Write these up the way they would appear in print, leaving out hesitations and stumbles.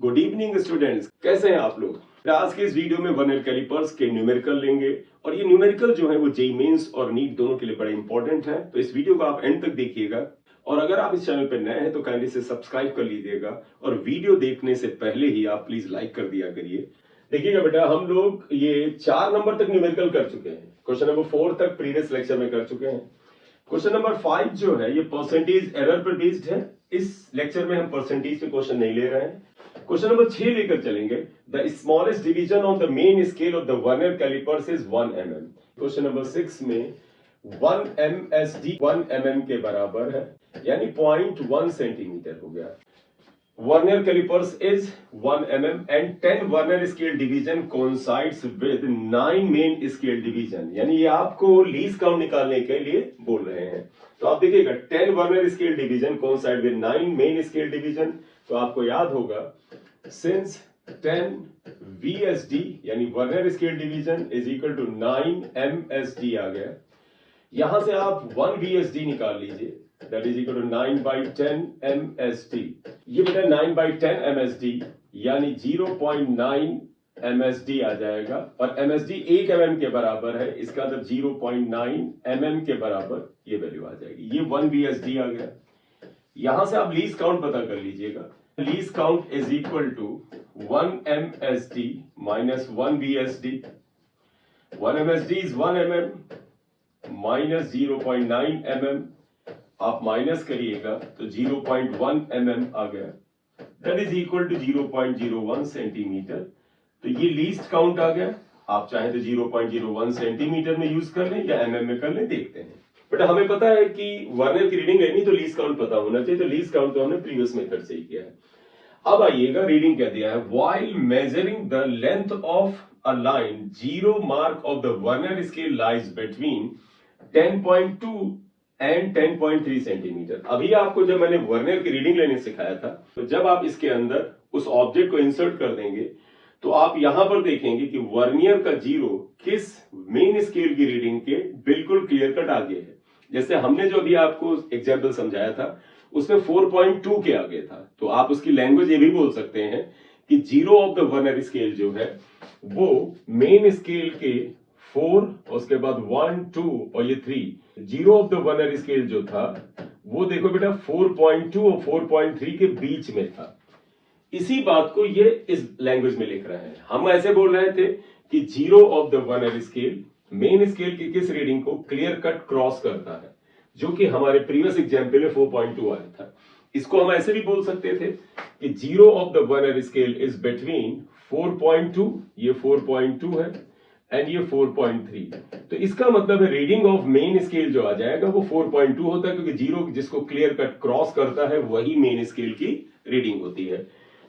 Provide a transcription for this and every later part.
Good evening students, कैसे हैं आप लोग। आज के इस वीडियो में वर्नियर कैलिपर्स के न्यूमेरिकल लेंगे और ये न्यूमेरिकल जो है वो जेईई मेंस और नीट दोनों के लिए बड़े इंपॉर्टेंट है। तो इस वीडियो को आप एंड तक देखिएगा और अगर आप इस चैनल पर नए हैं तो काइंडली से सब्सक्राइब कर लीजिएगा और वीडियो देखने से पहले ही आप प्लीज लाइक कर दिया करिए। देखिएगा बेटा, हम लोग ये 4 नंबर तक न्यूमेरिकल कर चुके हैं। क्वेश्चन नंबर 4 तक प्रीवियस लेक्चर में कर चुके हैं। क्वेश्चन नंबर 5 जो है ये परसेंटेज एरर पर बेस्ड है। इस लेक्चर में हम परसेंटेज के क्वेश्चन नहीं ले रहे हैं। क्वेश्चन नंबर 6 लेकर चलेंगे। The smallest division on the main scale of the vernier callipers is 1 mm। Question number 6 में 1 MSD 1 mm के बराबर है, यानी 0.1 सेंटीमीटर हो गया। Vernier callipers is 1 mm and 10 vernier scale division coincides with 9 main scale division, यानी ये आपको लीस्ट काउंट निकालने के लिए बोल रहे हैं। तो आप देखिएगा 10 vernier scale division coincide with 9 main scale division. तो आपको याद होगा सिंस 10 VSD यानी vernier scale division is equal to 9 MSD आ गया। यहां से आप 1 VSD निकाल लीजिए, that is equal to 9/10 MSD। ये बेटा 9/10 MSD यानी 0.9 MSD आ जाएगा और MSD 1 mm के बराबर है, इसका मतलब 0.9 mm के बराबर ये वैल्यू आ जाएगी। ये 1 VSD आ गया। यहां से आप लीस्ट काउंट पता कर लीजिएगा। Least count is equal to 1 MSD minus 1 VSD। 1 MSD is 1 mm minus 0.9 mm। आप माइनस करिएगा तो 0.1 mm आ गया, that is equal to 0.01 centimetre. तो ये लीस्ट काउंट आ गया। आप चाहे तो 0.01 सेंटीमीटर में यूज कर लें या mm में कर लें, देखते हैं। बट हमें पता है कि वर्नियर की रीडिंग लेनी तो लीस्ट काउंट पता होना चाहिए, तो लीस्ट काउंट तो हमने प्रीवियस मेथड से ही किया है। अब आइएगा, रीडिंग क्या दिया है। While measuring the length of a line, zero mark of the vernier scale lies between 10.2 and 10.3 centimetre. अभी आपको जब मैंने वर्नियर की रीडिंग लेने सिखाया था, तो जब आप इसके अंदर उस ऑब्जेक्ट को इंसर्ट कर देंगे तो आप यहां पर देखेंगे कि वर्नियर का जीरो किस मेन स्केल की रीडिंग के बिल्कुल क्लियर कट आगे है। जैसे हमने जो अभी आपको एग्जाम्पल समझाया था उसमें 4.2 के आगे था, तो आप उसकी लैंग्वेज ये भी बोल सकते हैं कि zero of the vernier scale जो है वो मेन स्केल के 4 और उसके बाद 1 2 और ये 3, zero of the vernier scale जो था वो देखो बेटा 4.2 और 4.3 के बीच में था। इसी बात को ये इस लैंग्वेज में लिख रहे हैं। हम ऐसे बोल रहे थे कि zero of the vernier scale main scale की किस रीडिंग को क्लियर कट क्रॉस करता है, जो कि हमारे प्रीवियस एग्जाम्पल में 4.2 आया था। इसको हम ऐसे भी बोल सकते थे कि zero of the vernier scale is between 4.2, ये 4.2 है, एंड ये 4.3। तो इसका मतलब है रीडिंग ऑफ मेन स्केल जो आ जाएगा वो 4.2 होता है, क्योंकि जीरो जिसको क्लियर कट क्रॉस करता है वही मेन स्केल की रीडिंग होती है।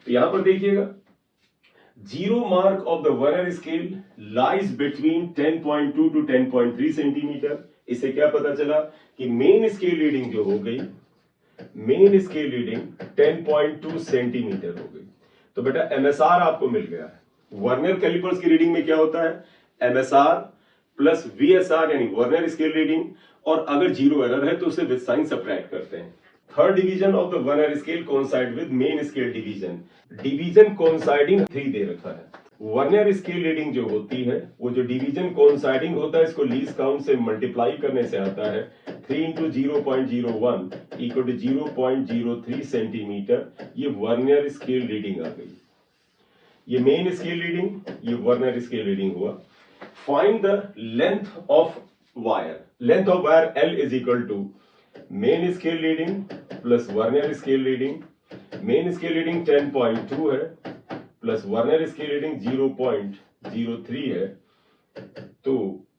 तो यहां पर देखिएगा, zero mark of the vernier scale lies between 10.2 to 10.3 centimetre. इससे क्या पता चला कि मेन स्केल रीडिंग जो हो गई, मेन स्केल रीडिंग 10.2 सेंटीमीटर हो गई। तो बेटा एमएसआर आपको मिल गया है। वर्नियर कैलिपर्स की रीडिंग में क्या होता है, एमएसआर प्लस वीएसआर यानी वर्नियर स्केल रीडिंग, और अगर जीरो एरर है तो उसे विद साइन सब्ट्रैक्ट करते हैं। Third division of the vernier scale coincide with main scale division. Division coinciding 3 दे रखा है। वर्नियर स्केल रीडिंग जो होती है वो जो डिवीजन कोइंसाइडिंग होता है, इसको लीस्ट काउंट से मल्टीप्लाई करने से आता है 3 इंटू 0.01 इक्वल टू 0.03 सेंटीमीटर। ये वर्नियर स्केल रीडिंग आ गई। ये मेन स्केल रीडिंग, ये वर्नियर स्केल रीडिंग हुआ। Find the length of wire. Length of wire L is equal to main scale reading plus vernier scale reading. Main scale reading 10.2 है plus vernier scale reading 0.03 है, तो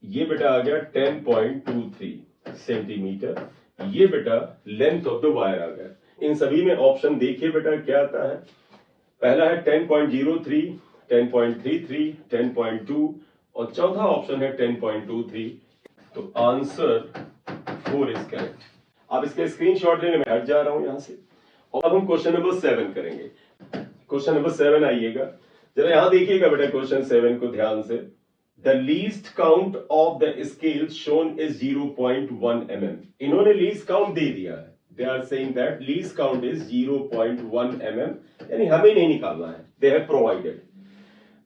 ये बेटा आ गया 10.23 centimetre. ये बेटा लेंथ ऑफ द वायर आ गया। इन सभी में ऑप्शन देखिए बेटा क्या आता है। पहला है 10.03, 10.33, 10.2 और चौथा ऑप्शन है 10.23। तो आंसर 4 इज करेक्ट। अब इसका स्क्रीनशॉट लेने में हट जा रहा हूं यहां से, और अब हम क्वेश्चन नंबर 7 करेंगे। क्वेश्चन नंबर 7 आइएगा, जरा यहां देखिएगा बेटा क्वेश्चन 7 को ध्यान से। The least count of the scale shown is 0.1 mm। इन्होंने लीस्ट काउंट दे दिया है, they are saying that least count is 0.1 mm, यानी हमें नहीं निकालना है, दे हैव प्रोवाइडेड।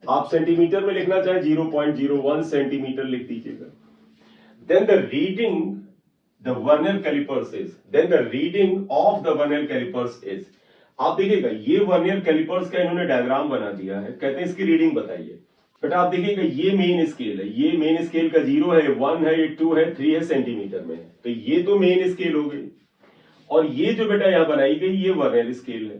आप सेंटीमीटर में लिखना चाहें 0.01 सेंटीमीटर लिख दीजिएगा। Then the reading the vernier callipers is, then the reading of the vernier callipers is, आप देखिएगा ये वर्नियर कैलिपर्स का इन्होंने डायग्राम बना दिया है, कहते हैं इसकी रीडिंग बताइए। बेटा आप देखिएगा ये मेन स्केल है, ये मेन स्केल का 0 है, 1 है, 2 है, 3 है, सेंटीमीटर में है, तो ये तो मेन स्केल हो गई। और ये जो बेटा यहां बनाई गई ये वर्नियर स्केल है।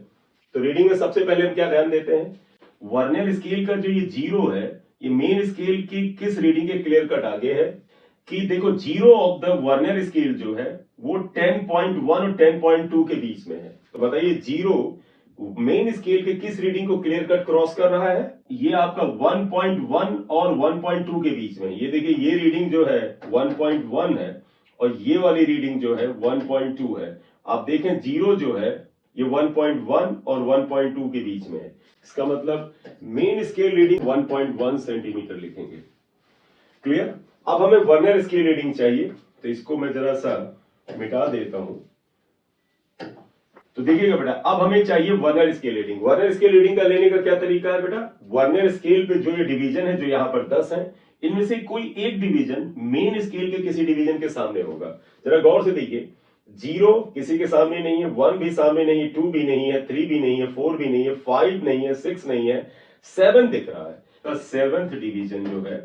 तो रीडिंग में सबसे पहले हम क्या ध्यान देते हैं, वर्नियर स्केल का जो ये 0 है ये मेन स्केल की किस रीडिंग के क्लियर कट आगे है कि देखो 0 ऑफ द वर्नियर स्केल जो है वो 10.1 और 10.2 के बीच में है। तो बताइए 0 मेन स्केल के किस रीडिंग को क्लियर कट क्रॉस कर रहा है, ये आपका 1.1 और 1.2 के बीच में। ये देखिए ये रीडिंग जो है 1.1 है और ये वाली रीडिंग जो है 1.2 है। आप देखें 0 जो है ये 1.1 और 1.2 के बीच में है, इसका मतलब मेन स्केल रीडिंग 1.1 सेंटीमीटर लिखेंगे। क्लियर। अब हमें वर्नियर स्केल रीडिंग चाहिए, तो इसको मैं जरा सा मिटा देता हूं। तो देखिएगा बेटा अब हमें चाहिए vernier scale reading. Vernier scale reading का लेने का क्या तरीका है बेटा, वर्नियर स्केल पे जो ये डिवीजन है जो यहाँ पर 10 है, इनमें से कोई एक डिवीजन मेन स्केल के किसी डिवीजन के सामने होगा। जरा गौर से देखिए 0 किसी के सामने नहीं है, 1 भी सामने नहीं है, 2 भी नहीं है, 3 भी नहीं है, 4 भी नहीं है, 5 नहीं है, 6 नहीं है, 7 दिख रहा है। तो 7th डिवीजन जो है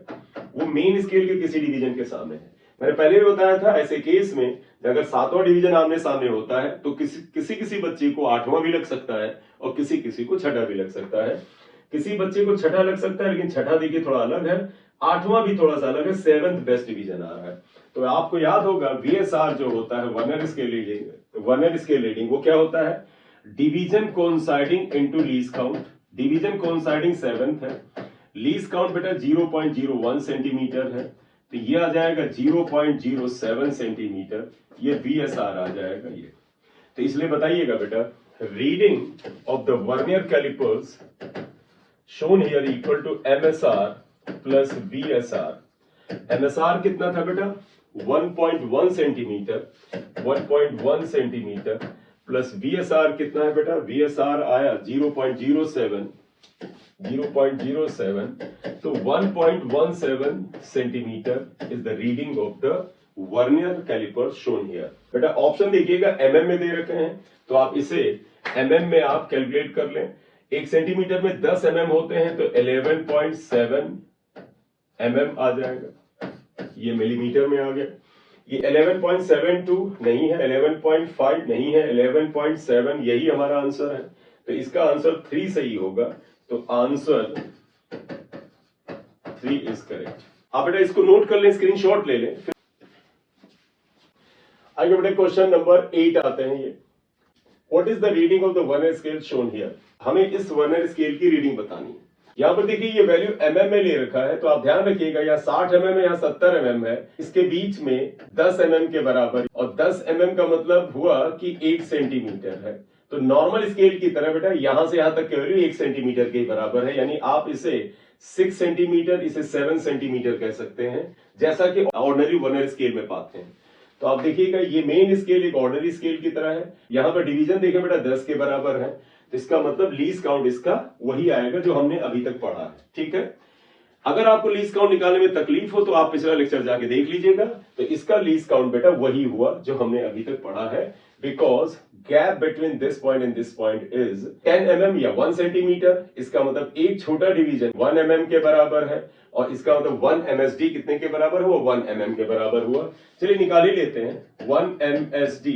वो मेन स्केल के किसी डिवीजन के सामने है। मैंने पहले भी बताया था ऐसे केस में अगर 7वां डिवीजन आमने सामने होता है तो किसी बच्चे को 8वां भी लग सकता है और किसी को छठा भी लग सकता है। किसी बच्चे को छठा लग सकता है, लेकिन छठा देखिए थोड़ा अलग है, 8वां भी थोड़ा सा अलग है, 7th बेस्ट डिवीजन आ रहा है। तो आपको याद होगा VSR जो होता है vernier scale reading, vernier scale reading वो क्या होता है, division coinciding into least count. Division coinciding 7th है, लीस्ट काउंट बेटा 0.01 सेंटीमीटर है, तो ये आ जाएगा 0.07 सेंटीमीटर, ये VSR आ जाएगा ये। तो इसलिए बताइएगा बेटा reading of the vernier callipers shown here equal to MSR plus VSR। MSR कितना था बेटा 1.1 सेंटीमीटर, 1.1 सेंटीमीटर प्लस VSR कितना है बेटा, VSR आया 0.07, 0.07, तो 1.17 centimetre is the reading of the vernier calliper shown here. बेटा ऑप्शन देखिएगा mm में दे रखे हैं, तो आप इसे mm में आप कैलकुलेट कर लें। 1 सेंटीमीटर में 10 mm होते हैं, तो 11.7 mm आ जाएगा, ये मिलीमीटर में आ गया। ये 11.72 नहीं है, 11.5 नहीं है, 11.7 यही हमारा आंसर है, तो इसका आंसर 3 सही होगा। तो आंसर 3 इज करेक्ट। आप बेटा इसको नोट कर लें, स्क्रीनशॉट ले लें। आगे बेटा क्वेश्चन नंबर 8 आते हैं ये, what is the reading of the vernier scale shown here. हमें इस वर्नियर स्केल की रीडिंग बतानी है। यहां पर देखिए ये वैल्यू mm में ले रखा है, तो आप ध्यान रखिएगा या 60 mm है या 70 mm है, इसके बीच में 10 mm के बराबर, और 10 mm का मतलब हुआ कि 1 सेंटीमीटर है। तो नॉर्मल स्केल की तरह बेटा यहां से यहां तक की वैल्यू 1 सेंटीमीटर के बराबर है, यानी आप इसे 6 सेंटीमीटर, इसे 7 सेंटीमीटर कह सकते हैं, जैसा कि ऑर्डिनरी वर्नियर स्केल में पाते हैं। तो आप देखिएगा ये मेन स्केल एक ऑर्डिनरी स्केल की तरह है, यहां पर डिवीजन देखें बेटा 10 के बराबर है, तो इसका मतलब लीस्ट काउंट इसका वही आएगा जो हमने अभी तक पढ़ा है। ठीक है, अगर आपको लीस्ट काउंट निकालने में तकलीफ हो तो आप पिछला लेक्चर जाके देख लीजिएगा, तो इसका लीस्ट काउंट बेटा वही हुआ जो हमने अभी तक पढ़ा है, because gap between this point and this point is 10 mm या 1 सेंटीमीटर। इसका मतलब एक छोटा डिवीजन 1 mm के बराबर है, और इसका मतलब 1 MSD कितने के बराबर हुआ, 1 mm के बराबर हुआ। चलिए निकाल ही लेते हैं, 1 MSD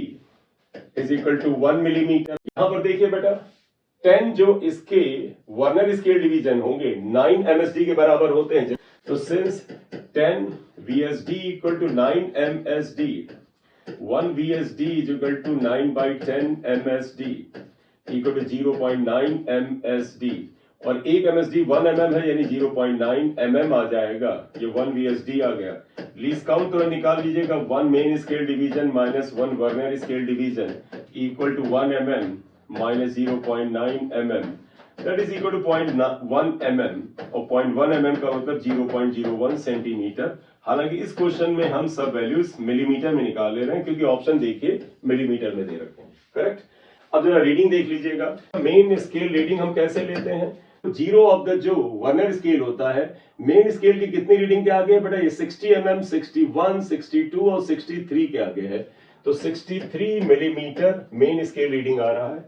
is equal to 1 millimetre. यहां पर देखिए बेटा 10 जो इसके वर्नियर स्केल डिवीजन होंगे 9 MSD के बराबर होते हैं, तो since 10 VSD equal to 9 MSD, 1 VSD is equal to 9 by 10 MSD equal to 0.9 MSD, और 1 MSD 1 mm है, यानी 0.9 mm आ जाएगा, ये 1 VSD आ गया। लीस्ट काउंट तो नहीं लीजिएगा, 1 main scale division minus 1 vernier scale division equal to 1 mm minus 0.9 mm, that is equal to 0.1 mm, और 0.1 mm का मतलब 0.01 सेंटीमीटर। हालांकि इस क्वेश्चन में हम सब वैल्यूज मिलीमीटर में निकाल ले रहे हैं, क्योंकि ऑप्शन देखिए मिलीमीटर में दे रखे हैं। करेक्ट। अब जरा रीडिंग देख लीजिएगा, मेन स्केल रीडिंग हम कैसे लेते हैं, जीरो ऑफ द जो वर्नियर स्केल होता है, मेन स्केल की कितनी रीडिंग के आगे है बेटा, ये 60 mm, 61, 62 और 63 के आगे है, तो 63 मिलीमीटर मेन स्केल रीडिंग आ रहा है।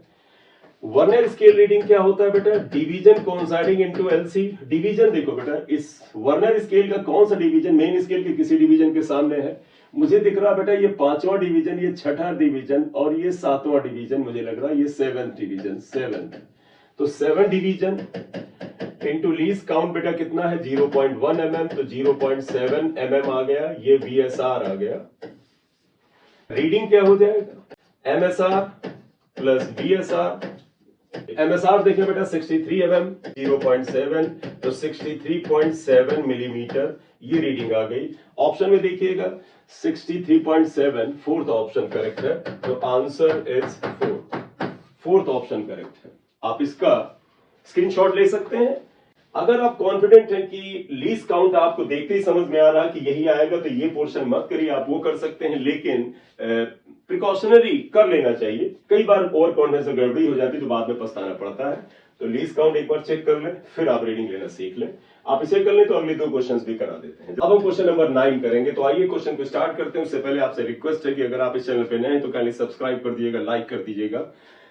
वर्नियर स्केल रीडिंग क्या होता है बेटा, division coinciding into LC. Division देखो बेटा, इस वर्नियर स्केल का कौन सा डिवीजन मेन स्केल के किसी डिवीजन के सामने है, मुझे दिख रहा बेटा ये 5वां डिवीजन, ये 6ठा डिवीजन और ये 7वां डिवीजन, मुझे लग रहा है ये 7th डिवीजन, 7। तो 7 डिवीजन इनटू लीस्ट काउंट बेटा कितना है 0.1 mm, तो 0.7 mm आ गया, ये VSR आ गया। रीडिंग क्या हो जाएगा, MSR प्लस VSR। MSR देखिए बेटा 63 mm, 0.7, तो 63.7 मिलीमीटर ये रीडिंग आ गई। ऑप्शन में देखिएगा 63.7, फोर्थ ऑप्शन करेक्ट है, तो answer is 4th option correct है। आप इसका स्क्रीनशॉट ले सकते हैं। अगर आप कॉन्फिडेंट हैं कि लीस्ट काउंट आपको देखते ही समझ में आ रहा कि यही आएगा, तो ये पोर्शन मत करिए, आप वो कर सकते हैं, लेकिन प्रिकॉशनरी कर लेना चाहिए। कई बार ओवर कॉन्फिडेंस से गड़बड़ी हो जाती है तो बाद में पछताना पड़ता है। तो लीस्ट काउंट एक बार चेक कर लें, फिर आप रीडिंग लेना सीख लें। आप इसे कर लें तो अगले 2 क्वेश्चंस भी करा देते हैं। अब हम क्वेश्चन नंबर 9 करेंगे, तो आइए क्वेश्चन को स्टार्ट करते हैं। उससे पहले आपसे रिक्वेस्ट है कि अगर आप इस चैनल पे नए हैं तो काइंडली सब्सक्राइब कर दीजिएगा, लाइक कर दीजिएगा।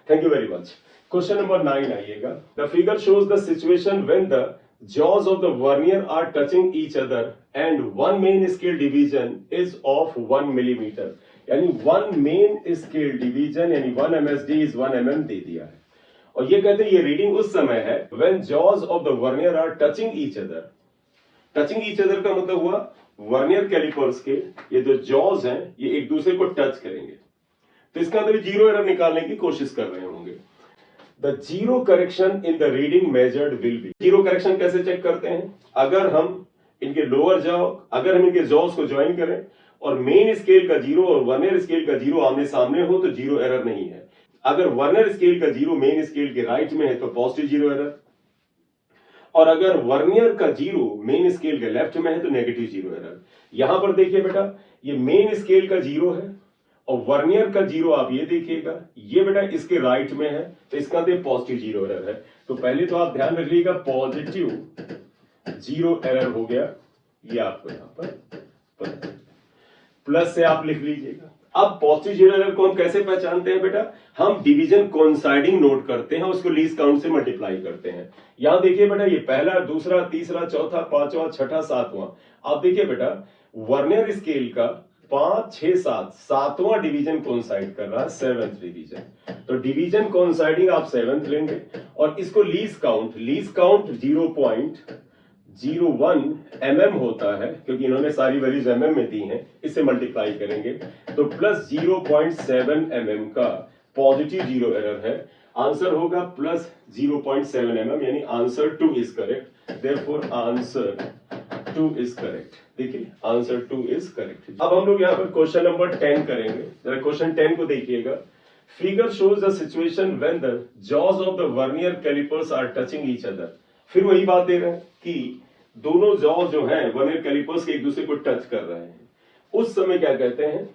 Thank you very much. Question number 9 आइएगा, the figure shows the situation when the jaws of the vernier are touching each other and one main scale division is of 1 millimeter, यानी 1 main scale division यानी 1 MSD is 1 mm दे दिया है। और ये कहते हैं ये रीडिंग उस समय है when jaws of the vernier are touching each other। Touching each other का मतलब हुआ वर्नियर कैलिपर्स के ये जो जॉज हैं ये एक दूसरे को टच करेंगे, तो इसका मतलब जीरो एरर निकालने की कोशिश कर रहे होंगे। The zero correction in the reading measured will be, zero correction कैसे चेक करते हैं, अगर हम इनके लोअर जाओ, अगर हम इनके जॉज को ज्वाइन करें और मेन स्केल का जीरो और वर्नियर स्केल का जीरो आमने सामने हो तो जीरो एरर नहीं है। अगर वर्नियर स्केल का जीरो मेन स्केल के राइट में है तो पॉजिटिव जीरो एरर, और अगर वर्नियर का जीरो मेन स्केल के लेफ्ट में है तो नेगेटिव जीरो एरर। यहां पर देखिए बेटा ये मेन स्केल का जीरो है और वर्नियर का जीरो आप ये देखिएगा, ये बेटा इसके राइट में है तो इसका मतलब पॉजिटिव जीरो एरर है। तो पहले तो आप ध्यान रखिएगा पॉजिटिव जीरो एरर हो गया, ये आपको यहां पर प्लस से आप लिख लीजिएगा। अब पॉजिटिव जीरो एरर को हम कैसे पहचानते हैं बेटा, हम डिवीजन कोइंसाइडिंग नोट करते हैं, उसको लीस्ट काउंट से मल्टीप्लाई करते हैं। यहां देखिए बेटा ये पहला, दूसरा, तीसरा, चौथा, 5वां, 6ठा, 7वां। आप देखिए बेटा वर्नियर स्केल का 5, 6, 7, 7वां डिवीजन कोइंसाइड कर रहा है 7th डिवीजन, तो डिवीजन कोइंसाइडिंग आप 7th लेंगे और इसको लीस्ट काउंट 0.01 mm होता है क्योंकि इन्होंने सारी वैल्यूज mm में दी हैं, इससे मल्टीप्लाई करेंगे तो प्लस 0.7 mm का पॉजिटिव जीरो एरर है। आंसर होगा प्लस 0.7 mm, यानी answer 2 is correct. Therefore answer 2 is correct. देखिए आंसर 2 इज करेक्ट। अब हम लोग यहाँ पर क्वेश्चन नंबर 10 करेंगे। जरा क्वेश्चन 10 को देखिएगा, figure shows the situation when the jaws of the vernier callipers are touching each other. फिर वही बात दे रहे हैं कि दोनों जॉज जो हैं वर्नियर कैलिपर्स के एक दूसरे को टच कर रहे हैं, उस समय क्या कहते हैं,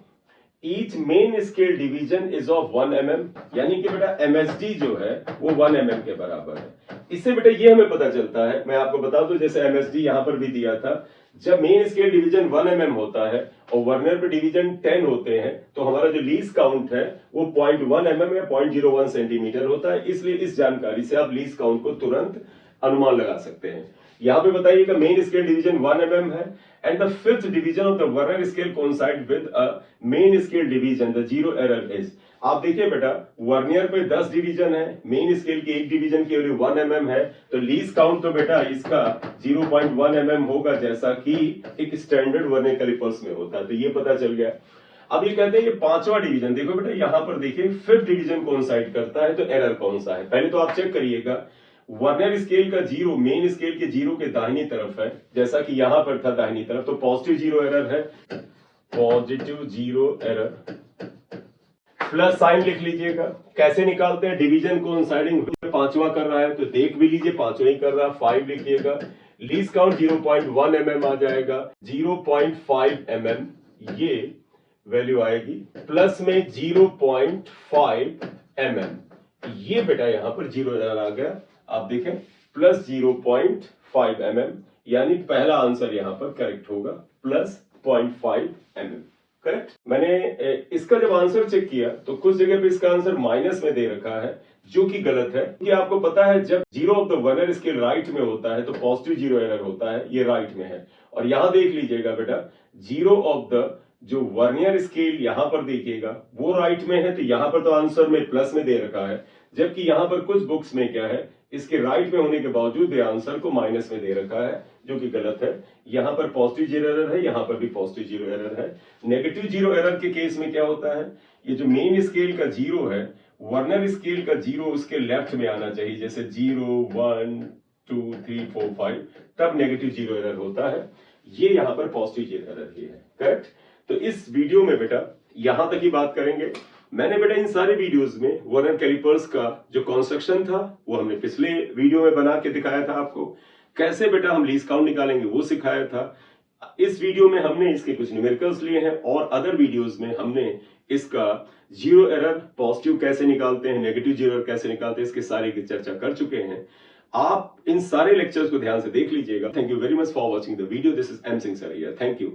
each main scale division is of 1 mm, यानी कि बेटा MSD जो है वो 1 mm के बराबर है। इससे बेटा ये हमें पता चलता है, मैं आपको बता दूं जैसे MSD यहां पर भी दिया था, जब मेन स्केल डिवीजन 1 mm होता है और वर्नियर पे डिवीजन 10 होते हैं तो हमारा जो लीस्ट काउंट है वो 0.1 mm या 0.01 सेंटीमीटर होता है। इसलिए इस जानकारी से आप लीस्ट काउंट को तुरंत अनुमान लगा सकते हैं। यहां पे बताइएगा मेन स्केल डिवीजन 1 mm है and the 5th division of the vernier scale coincide with a main scale division, the zero error is. आप देखिए बेटा वर्नियर पे 10 डिवीजन है, मेन स्केल के एक डिवीजन के लिए 1 mm है, तो लीस्ट काउंट तो बेटा इसका 0.1 mm होगा जैसा कि एक स्टैंडर्ड वर्नियर कैलिपर्स में होता है, तो ये पता चल गया। अब ये कहते हैं ये 5वां डिवीजन, देखो बेटा यहां पर देखिए 5th डिवीजन कोइंसाइड करता है, तो एरर कौन सा है। पहले तो आप चेक करिएगा वर्नियर स्केल का जीरो मेन स्केल के जीरो के दाहिनी तरफ है, जैसा कि यहां पर था दाहिनी तरफ, तो पॉजिटिव जीरो एरर है, positive zero error. Plus sign लिख लीजिएगा। कैसे निकालते हैं, डिवीजन कोइंसाइडिंग 5वां कर रहा है तो देख भी लीजिए 5वां ही कर रहा है, 5 लिखिएगा। लीस्ट काउंट 0.1 mm आ जाएगा, 0.5 mm ये वैल्यू आएगी प्लस में 0.5 mm। ये बेटा यहां पर 0 एरर आ गया, आप देखें प्लस 0.5 mm, यानी पहला आंसर यहां पर करेक्ट होगा प्लस 0.5 mm। करेक्ट। मैंने इसका जब आंसर चेक किया तो कुछ जगह पे इसका आंसर माइनस में दे रखा है, जो कि गलत है, क्योंकि आपको पता है जब 0 of the vernier scale right में होता है तो पॉजिटिव 0 एरर होता है, ये राइट में है। और यहां देख लीजिएगा बेटा 0 ऑफ द जो वर्नियर स्केल यहां पर देखिएगा वो राइट में है, तो यहां पर तो आंसर में प्लस में दे रखा है, जबकि यहां पर कुछ बुक्स में क्या है, इसके राइट में होने के बावजूद ये आंसर को माइनस में दे रखा है, जो कि गलत है। यहां पर पॉजिटिव 0 एरर है, यहां पर भी पॉजिटिव 0 एरर है। नेगेटिव 0 एरर के केस में क्या होता है, ये जो मेन स्केल का 0 है, वर्नियर स्केल का 0 उसके लेफ्ट में आना चाहिए, जैसे 0 1 2 3 4 5, तब नेगेटिव 0 एरर होता है। ये यहां पर पॉजिटिव 0 एरर ही है। करेक्ट। तो इस वीडियो में बेटा यहां तक ही बात करेंगे। मैंने बेटा इन सारे वीडियोस में वर्नियर कैलिपर्स का जो कंस्ट्रक्शन था वो हमने पिछले वीडियो में बना के दिखाया था आपको, कैसे बेटा हम लीस्ट काउंट निकालेंगे वो सिखाया था। इस वीडियो में हमने इसके कुछ न्यूमेरिकल्स लिए हैं, और अदर वीडियोस में हमने इसका 0 एरर पॉजिटिव कैसे निकालते हैं, नेगेटिव 0 एरर कैसे निकालते हैं, इसके सारे की चर्चा कर चुके हैं। आप इन सारे लेक्चर्स को ध्यान से देख लीजिएगा। Thank you very much for watching the video. This is M Singh sir here. Thank you.